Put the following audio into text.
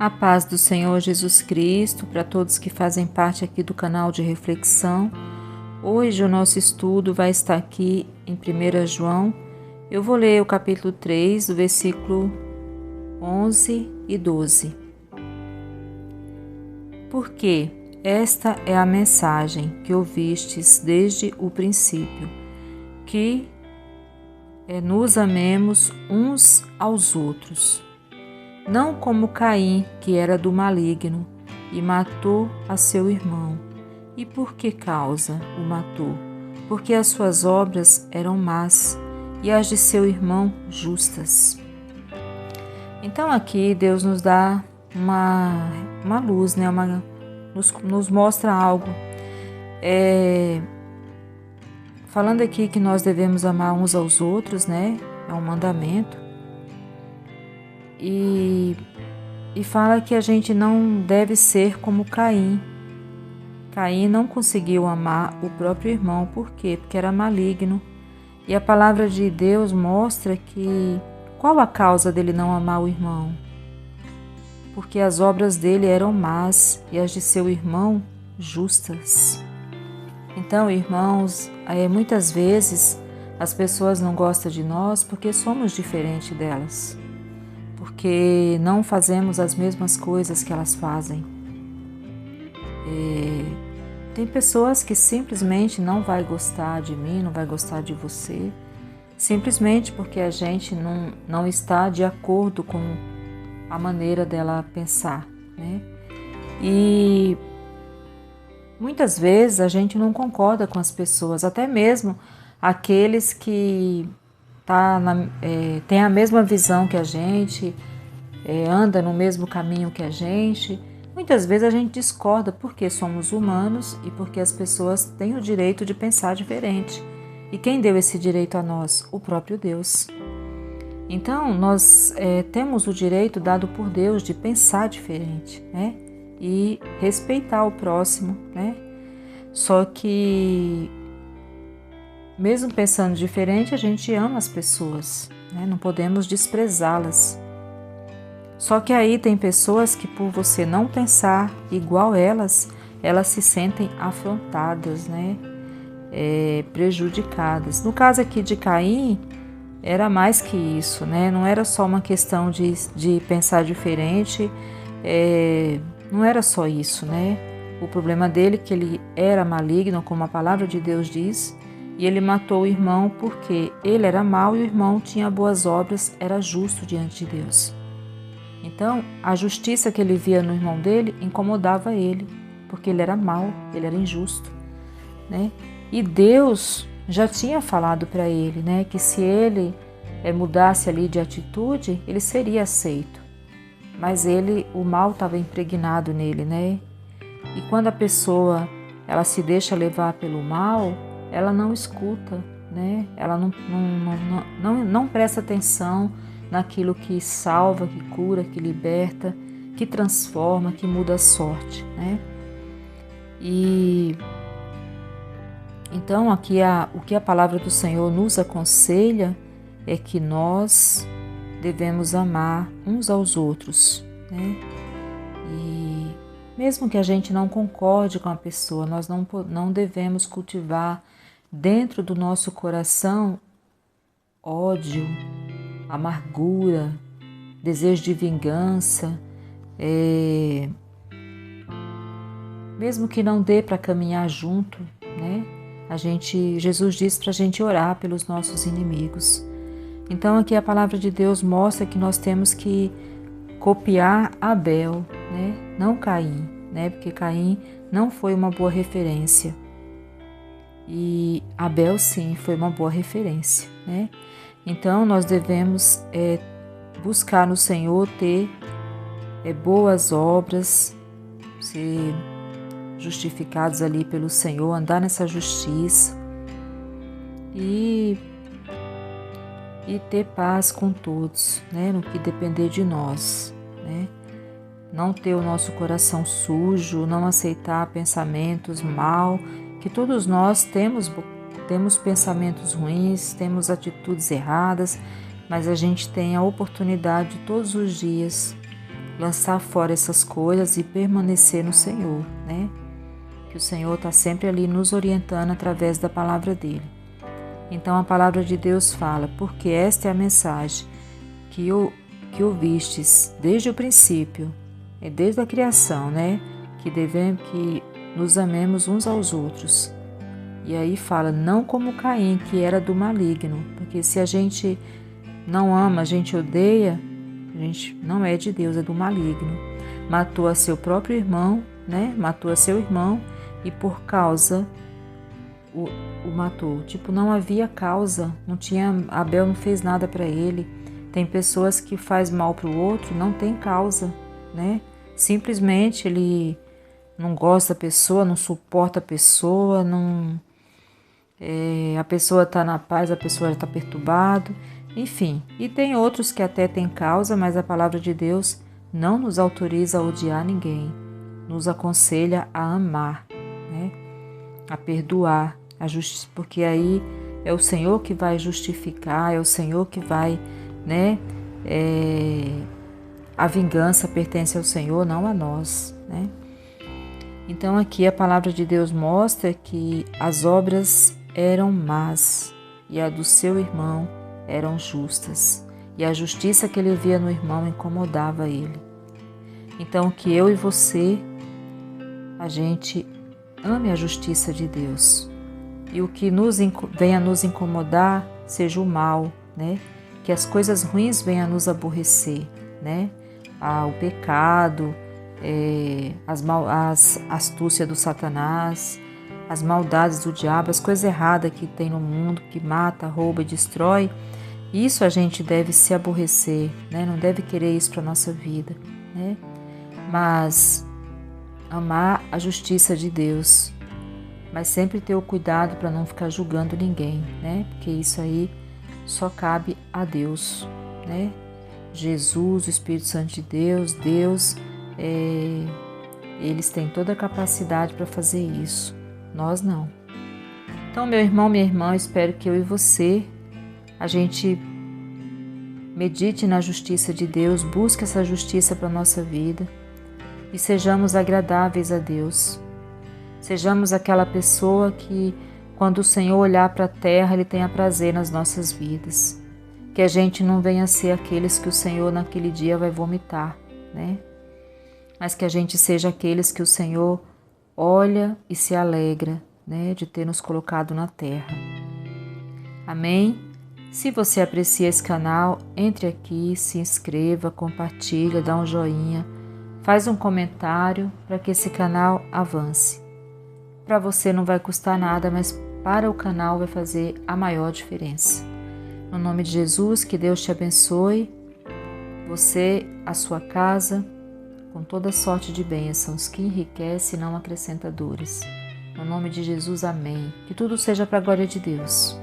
A paz do Senhor Jesus Cristo para todos que fazem parte aqui do canal de reflexão. Hoje o nosso estudo vai estar aqui em 1 João. Eu vou ler o capítulo 3, do versículo 11 e 12. Porque esta é a mensagem que ouvistes desde o princípio, que nos amemos uns aos outros. Não como Caim, que era do maligno, e matou a seu irmão. E por que causa o matou? Porque as suas obras eram más, e as de seu irmão justas. Então aqui Deus nos dá uma luz, né? Nos mostra algo. Falando aqui que nós devemos amar uns aos outros, né? É um mandamento. E fala que a gente não deve ser como Caim. Caim não conseguiu amar o próprio irmão. Por quê? Porque era maligno. E a palavra de Deus mostra que qual a causa dele não amar o irmão? Porque as obras dele eram más e as de seu irmão justas. Então, irmãos, muitas vezes as pessoas não gostam de nós porque somos diferentes delas. Porque não fazemos as mesmas coisas que elas fazem. Tem pessoas que simplesmente não vai gostar de mim, não vai gostar de você, simplesmente porque a gente não está de acordo com a maneira dela pensar, né? E muitas vezes a gente não concorda com as pessoas, até mesmo aqueles que tem a mesma visão que a gente, anda no mesmo caminho que a gente. Muitas vezes a gente discorda porque somos humanos e porque as pessoas têm o direito de pensar diferente. E quem deu esse direito a nós? O próprio Deus. Então, nós temos o direito dado por Deus de pensar diferente, né? E respeitar o próximo, né? Só que mesmo pensando diferente, a gente ama as pessoas, né? Não podemos desprezá-las. Só que aí tem pessoas que por você não pensar igual elas se sentem afrontadas, né? Prejudicadas. No caso aqui de Caim, era mais que isso, né? Não era só uma questão de pensar diferente, não era só isso, né? O problema dele é que ele era maligno, como a palavra de Deus diz, e ele matou o irmão porque ele era mau e o irmão tinha boas obras, era justo diante de Deus. Então, a justiça que ele via no irmão dele incomodava ele, porque ele era mau, ele era injusto, né? E Deus já tinha falado para ele, né, que se ele mudasse ali de atitude, ele seria aceito. Mas o mal estava impregnado nele, né? E quando a pessoa ela se deixa levar pelo mal, ela não escuta, né? Ela não presta atenção naquilo que salva, que cura, que liberta, que transforma, que muda a sorte, né? E então aqui o que a palavra do Senhor nos aconselha é que nós devemos amar uns aos outros, né? E mesmo que a gente não concorde com a pessoa, nós não devemos cultivar dentro do nosso coração ódio, amargura, desejo de vingança, mesmo que não dê para caminhar junto, né? Jesus disse para a gente orar pelos nossos inimigos. Então aqui a palavra de Deus mostra que nós temos que copiar Abel, né? Não Caim, né? Porque Caim não foi uma boa referência. E Abel sim foi uma boa referência, né? Então nós devemos buscar no Senhor ter boas obras, ser justificados ali pelo Senhor, andar nessa justiça e ter paz com todos, né? No que depender de nós, né? Não ter o nosso coração sujo, não aceitar pensamentos mal, que todos nós temos pensamentos ruins, temos atitudes erradas, mas a gente tem a oportunidade todos os dias lançar fora essas coisas e permanecer no Senhor, né? Que o Senhor está sempre ali nos orientando através da palavra dele. Então a palavra de Deus fala, porque esta é a mensagem que ouvistes desde o princípio, desde a criação, né? Que nos amemos uns aos outros. E aí fala, não como Caim, que era do maligno, porque se a gente não ama, a gente odeia, a gente não é de Deus, é do maligno. Matou a seu próprio irmão, né? Matou a seu irmão e por causa o matou. Tipo, não havia causa, Abel não fez nada para ele. Tem pessoas que faz mal para o outro, não tem causa, né? Simplesmente ele não gosta da pessoa, não suporta a pessoa, a pessoa está na paz, a pessoa está perturbada, enfim. E tem outros que até têm causa, mas a palavra de Deus não nos autoriza a odiar ninguém, nos aconselha a amar, né? A perdoar, porque aí é o Senhor que vai justificar, é o Senhor que vai, né? A vingança pertence ao Senhor, não a nós, né? Então aqui a palavra de Deus mostra que as obras eram más e a do seu irmão eram justas, e a justiça que ele via no irmão incomodava ele. Então que eu e você, a gente ame a justiça de Deus, e o que venha nos incomodar seja o mal, né? Que as coisas ruins venham a nos aborrecer, né? O pecado, as astúcias do Satanás, as maldades do diabo, as coisas erradas que tem no mundo, que mata, rouba, destrói, isso a gente deve se aborrecer, né? Não deve querer isso para a nossa vida, né? Mas amar a justiça de Deus, mas sempre ter o cuidado para não ficar julgando ninguém, né? Porque isso aí só cabe a Deus, né? Jesus, o Espírito Santo de Deus, eles têm toda a capacidade para fazer isso, nós não. Então, meu irmão, minha irmã, espero que eu e você, a gente medite na justiça de Deus, busque essa justiça para a nossa vida e sejamos agradáveis a Deus. Sejamos aquela pessoa que, quando o Senhor olhar para a terra, Ele tenha prazer nas nossas vidas. Que a gente não venha ser aqueles que o Senhor naquele dia vai vomitar, né? Mas que a gente seja aqueles que o Senhor olha e se alegra, né, de ter nos colocado na terra. Amém? Se você aprecia esse canal, entre aqui, se inscreva, compartilha, dá um joinha, faz um comentário para que esse canal avance. Para você não vai custar nada, mas para o canal vai fazer a maior diferença. No nome de Jesus, que Deus te abençoe, você, a sua casa, com toda sorte de bênçãos, que enriquece e não acrescenta dores. No nome de Jesus, amém. Que tudo seja para a glória de Deus.